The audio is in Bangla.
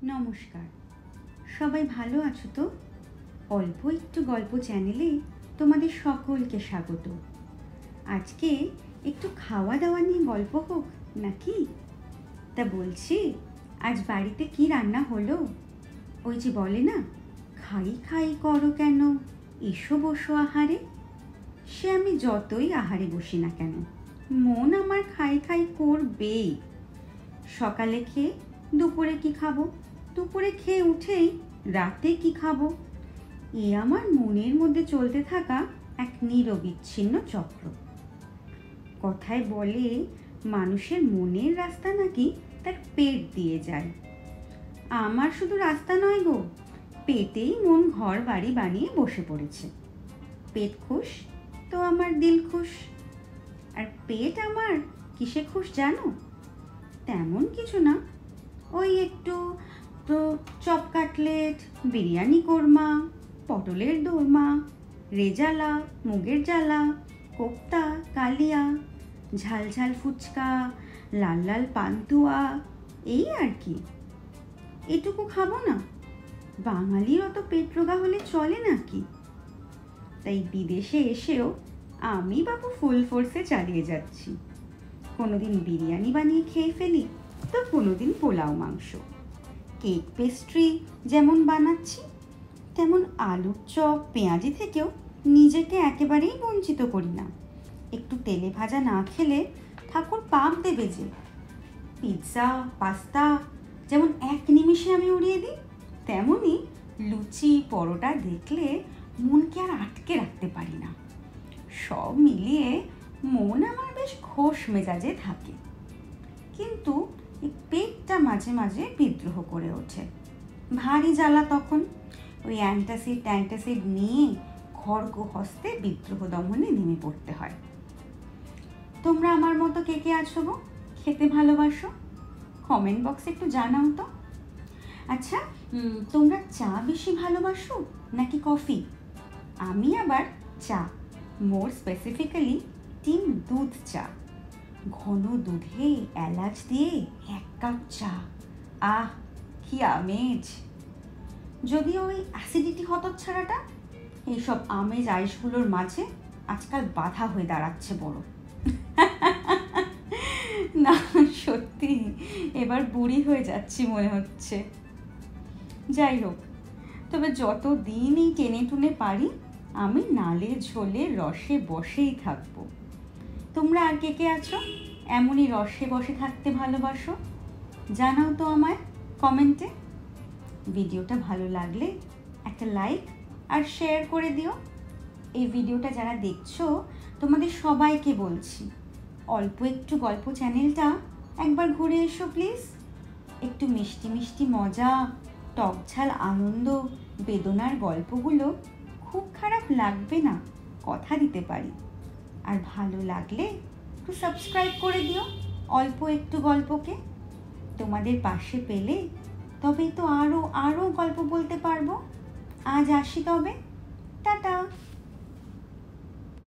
নমস্কার, সবাই ভালো আছো তো? অল্প একটু গল্প চ্যানেলে তোমাদের সকলকে স্বাগত। আজকে একটু খাওয়া দাওয়া নিয়ে গল্প হোক নাকি? তা বলছি, আজ বাড়িতে কি রান্না হলো? ওই যে বলে না, খাই খাই করো কেন, এসো বসো আহারে। সে আমি যতই আহারে বসি না কেন, মন আমার খাই খাই করবেই। সকালে খেয়ে দুপুরে কি খাবো, দুপুরে খেয়ে উঠেই রাতে কি খাবো, এ আমার মনের মধ্যে চলতে থাকা এক নিরবিচ্ছিন্ন চক্র। কথায় বলে, মানুষের মনের রাস্তা নাকি তার পেট দিয়ে যায়। আমার শুধু রাস্তা নয় গো, পেটেই মন ঘর বাড়ি বানিয়ে বসে পড়েছে। পেট খুশ তো আমার দিল খুশ। আর পেট আমার কিসে খুশ জানো? তেমন কিছু না, ওই একটু চপ কাটলেট, বিরিয়ানি কোরমা, পটলের দোরমা, রেজালা, মুগের জ্বালা, কোপ্তা, কালিয়া, ঝাল ঝাল ফুচকা, লাল লাল পান্তুয়া, এই আর কি। এটুকু খাবো না? বাঙালির অত পেট রোগা হলে চলে নাকি? তাই বিদেশে এসেও আমি বাবু ফুল ফোর্সে চালিয়ে যাচ্ছি। কোনোদিন বিরিয়ানি বানিয়ে খেয়ে ফেলি, তো কোনোদিন পোলাও মাংস। কেক পেস্ট্রি যেমন বানাচ্ছি, তেমন আলুর চপ পেঁয়াজি থেকেও নিজেকে একেবারেই বঞ্চিত করি না। একটু তেলে ভাজা না খেলে ঠাকুর পাপ দেবে যে। পিৎজা পাস্তা যেমন এক নিমিষে আমি উড়িয়ে দিই, তেমনই লুচি পরোটা দেখলে মনকে আর আটকে রাখতে পারি না। সব মিলিয়ে মন আমার বেশ খোশ মেজাজে থাকে, কিন্তু এই পেটটা মাঝে মাঝে বিদ্রোহ করে ওঠে। ভারী জ্বালা তখন। ওই অ্যান্টাসিড নিয়ে খড়গ হস্তে বিদ্রোহ দমনে নেমে পড়তে হয়। তোমরা আমার মতো কে কে আছো গো, খেতে ভালোবাসো? কমেন্ট বক্সে একটু জানাও তো। আচ্ছা, তোমরা চা বেশি ভালোবাসো নাকি কফি? আমি আবার চা, মোর স্পেসিফিক্যালি টিম দুধ চা। ঘন দুধে এলাচ দিয়ে 1 কাপ চা, আহ কি আমেজ! যদিও ওই অ্যাসিডিটি হতচ্ছাড়াটা এইসব আমেজ আইসগুলোর মাঝে আজকাল বাধা হয়ে দাঁড়াচ্ছে বড়। না সত্যি, এবার বুড়ি হয়ে যাচ্ছি মনে হচ্ছে। যাই হোক, তবে যত দিন এই টেনে টুনে পারি আমি নালে ঝোলে রসে বসেই থাকবো। তোমরা আর কে কে আছো এমনই রসে বসে থাকতে ভালোবাসো? জানাও তো আমায় কমেন্টে। ভিডিওটা ভালো লাগলে একটা লাইক আর শেয়ার করে দিও। এই ভিডিওটা যারা দেখছো তোমাদের সবাইকে বলছি, অল্প একটু গল্প চ্যানেলটা একবার ঘুরে এসো প্লিজ। একটু মিষ্টি মিষ্টি মজা, টক ঝাল আনন্দ, বেদনার গল্পগুলো খুব খারাপ লাগবে না, কথা দিতে পারি। আর ভালো লাগলে একটু সাবস্ক্রাইব করে দিও অল্প একটু গল্পকে। তোমাদের পাশে পেলে তবেই তো আরও গল্প বলতে পারবো। আজ আসি তবে, টাটা।